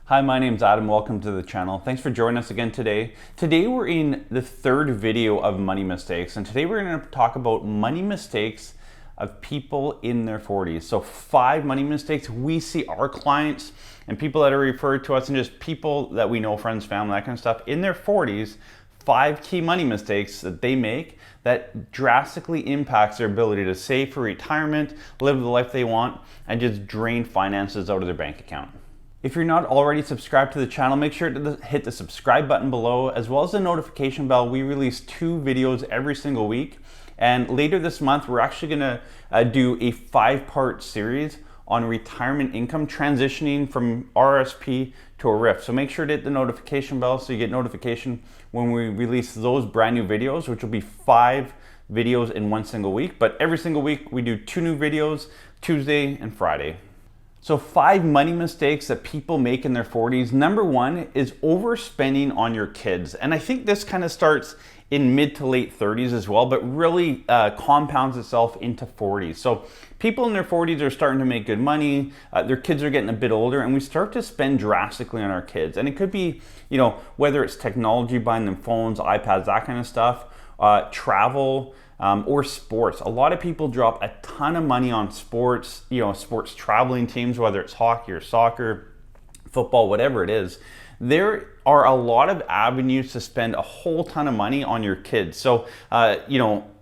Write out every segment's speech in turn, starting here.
Hi, my name's Adam. Welcome to the channel. Thanks for joining us again today. Today we're in the third video of money mistakes, and today we're going to talk about money mistakes of people in their 40s. So 5 money mistakes we see our clients and people that are referred to us and just people that we know, friends, family, that kind of stuff, in their 40s, 5 key money mistakes that they make that drastically impacts their ability to save for retirement, live the life they want, and just drain finances out of their bank account. If you're not already subscribed to the channel, make sure to hit the subscribe button below, as well as the notification bell. We release 2 videos every single week. And later this month, we're actually gonna do a 5-part series on retirement income, transitioning from RRSP to a RRIF. So make sure to hit the notification bell so you get notification when we release those brand new videos, which will be 5 videos in one single week. But every single week, we do 2 new videos, Tuesday and Friday. So 5 money mistakes that people make in their 40s. Number 1 is overspending on your kids. And I think this kind of starts in mid to late 30s as well, but really compounds itself into 40s. So people in their 40s are starting to make good money. Their kids are getting a bit older, and we start to spend drastically on our kids. And it could be, whether it's technology, buying them phones, iPads, that kind of stuff, travel, or sports. A lot of people drop a ton of money on sports, sports traveling teams, whether it's hockey or soccer, football, whatever it is. There are a lot of avenues to spend a whole ton of money on your kids. So,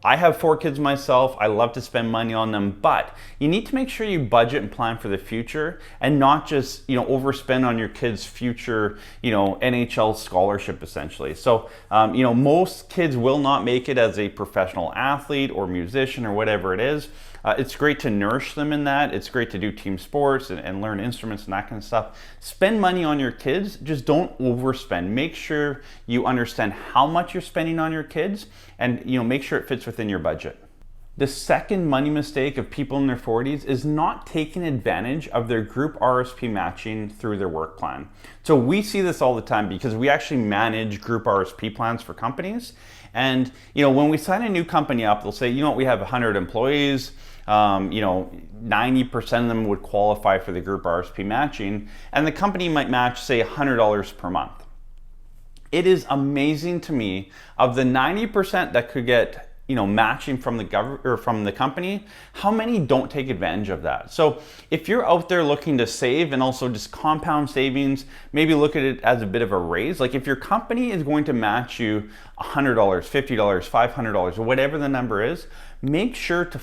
I have 4 kids myself. I love to spend money on them, but you need to make sure you budget and plan for the future and not just, overspend on your kids' future, NHL scholarship essentially. So, most kids will not make it as a professional athlete or musician or whatever it is. It's great to nourish them in that. It's great to do team sports and learn instruments and that kind of stuff. Spend money on your kids, just don't overspend. Make sure you understand how much you're spending on your kids and make sure it fits within your budget. The second money mistake of people in their 40s is not taking advantage of their group RRSP matching through their work plan. So we see this all the time because we actually manage group RRSP plans for companies. And when we sign a new company up, they'll say, we have 100 employees, 90% of them would qualify for the group RRSP matching, and the company might match, say, $100 per month. It is amazing to me, of the 90% that could get matching from the government or from the company, how many don't take advantage of that? So if you're out there looking to save and also just compound savings, maybe look at it as a bit of a raise. Like if your company is going to match you $100, $50, $500, whatever the number is, make sure to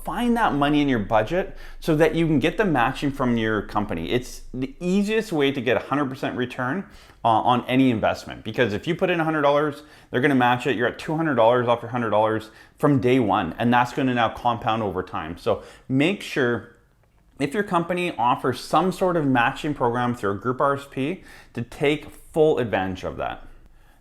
find that money in your budget so that you can get the matching from your company. It's the easiest way to get 100% return on any investment, because if you put in $100, they're going to match it. You're at $200 off your $100 from day one, and that's going to now compound over time. So make sure, if your company offers some sort of matching program through a group RSP, to take full advantage of that.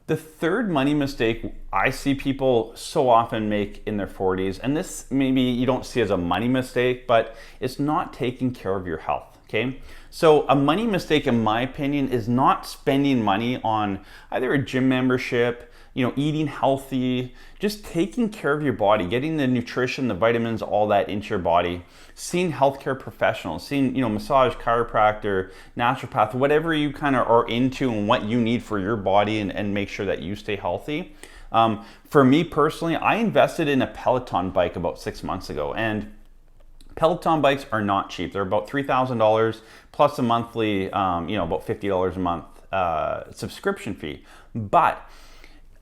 The third money mistake I see people so often make in their 40s, and this maybe you don't see as a money mistake, but it's not taking care of your health, okay? So a money mistake, in my opinion, is not spending money on either a gym membership, eating healthy, just taking care of your body, getting the nutrition, the vitamins, all that into your body, seeing healthcare professionals, seeing, massage, chiropractor, naturopath, whatever you kind of are into and what you need for your body, and make sure that you stay healthy. For me personally, I invested in a Peloton bike about 6 months ago, and Peloton bikes are not cheap. They're about $3,000 plus a monthly, about $50 a month subscription fee. But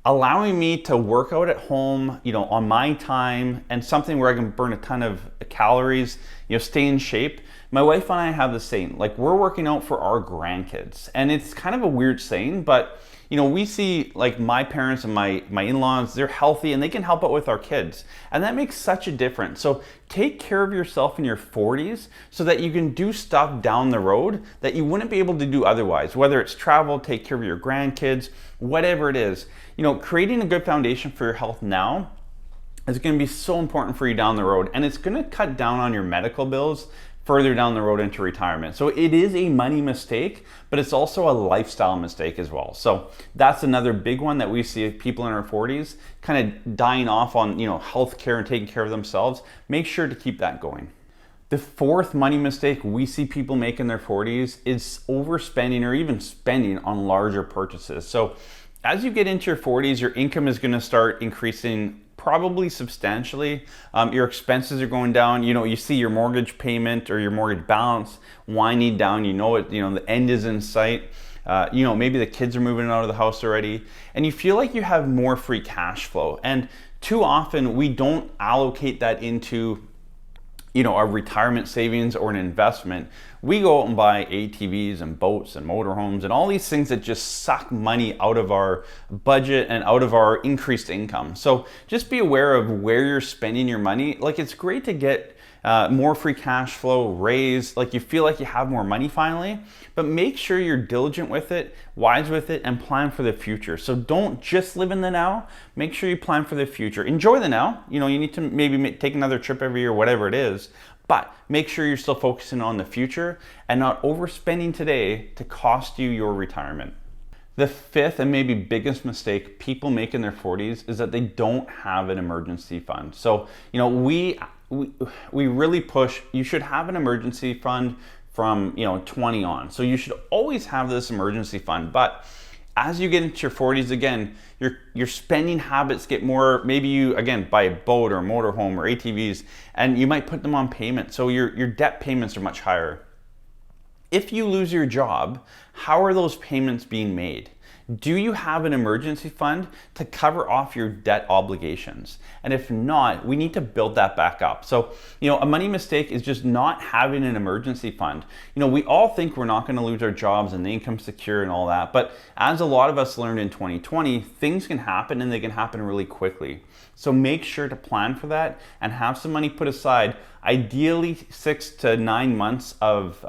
allowing me to work out at home, on my time, and something where I can burn a ton of calories, stay in shape. My wife and I have the same. Like, we're working out for our grandkids, and it's kind of a weird saying, but we see like my parents and my in-laws, they're healthy and they can help out with our kids. And that makes such a difference. So take care of yourself in your 40s so that you can do stuff down the road that you wouldn't be able to do otherwise. Whether it's travel, take care of your grandkids, whatever it is. Creating a good foundation for your health now is going to be so important for you down the road. And it's going to cut down on your medical bills further down the road into retirement. So it is a money mistake, but it's also a lifestyle mistake as well. So that's another big one that we see people in our 40s kind of dying off on, healthcare and taking care of themselves. Make sure to keep that going. The fourth money mistake we see people make in their 40s is overspending or even spending on larger purchases. So as you get into your 40s, your income is going to start increasing probably substantially. Your expenses are going down. You see your mortgage payment or your mortgage balance winding down. The end is in sight. Maybe the kids are moving out of the house already, and you feel like you have more free cash flow. And too often we don't allocate that into our retirement savings or an investment. We go out and buy ATVs and boats and motorhomes and all these things that just suck money out of our budget and out of our increased income. So just be aware of where you're spending your money. Like, it's great to get more free cash flow, raise, like you feel like you have more money finally, but make sure you're diligent with it, wise with it, and plan for the future. So don't just live in the now, make sure you plan for the future. Enjoy the now. You need to maybe take another trip every year, whatever it is, but make sure you're still focusing on the future and not overspending today to cost you your retirement. The fifth and maybe biggest mistake people make in their 40s is that they don't have an emergency fund. So, we really push, you should have an emergency fund from 20 on. So you should always have this emergency fund. But as you get into your 40s, again, your spending habits get more. Maybe you again buy a boat or a motorhome or ATVs, and you might put them on payment. So your debt payments are much higher. If you lose your job, how are those payments being made? Do you have an emergency fund to cover off your debt obligations? And if not, we need to build that back up. So, a money mistake is just not having an emergency fund. We all think we're not going to lose our jobs and the income's secure and all that. But as a lot of us learned in 2020, things can happen and they can happen really quickly. So make sure to plan for that and have some money put aside, ideally 6 to 9 months of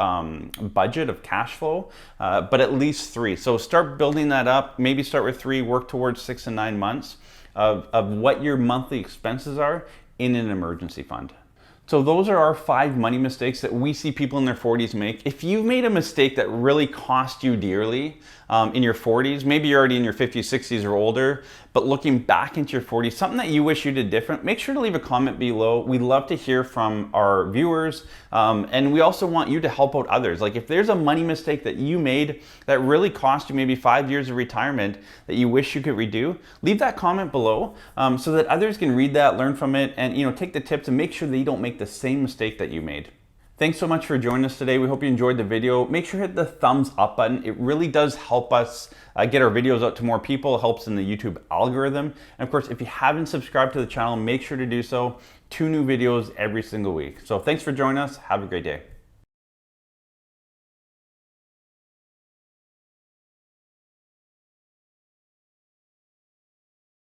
budget of cash flow, but at least 3. So start building that up. Maybe start with 3, work towards 6 and 9 months of what your monthly expenses are in an emergency fund. So those are our 5 money mistakes that we see people in their 40s make. If you've made a mistake that really cost you dearly in your 40s, maybe you're already in your 50s, 60s or older, but looking back into your 40s, something that you wish you did different, make sure to leave a comment below. We love to hear from our viewers, and we also want you to help out others. Like, if there's a money mistake that you made that really cost you maybe 5 years of retirement that you wish you could redo, leave that comment below so that others can read that, learn from it, and take the tips and make sure that you don't make the same mistake that you made. Thanks so much for joining us today. We hope you enjoyed the video. Make sure to hit the thumbs up button. It really does help us get our videos out to more people. It helps in the YouTube algorithm. And of course, if you haven't subscribed to the channel, make sure to do so. 2 new videos every single week. So thanks for joining us. Have a great day.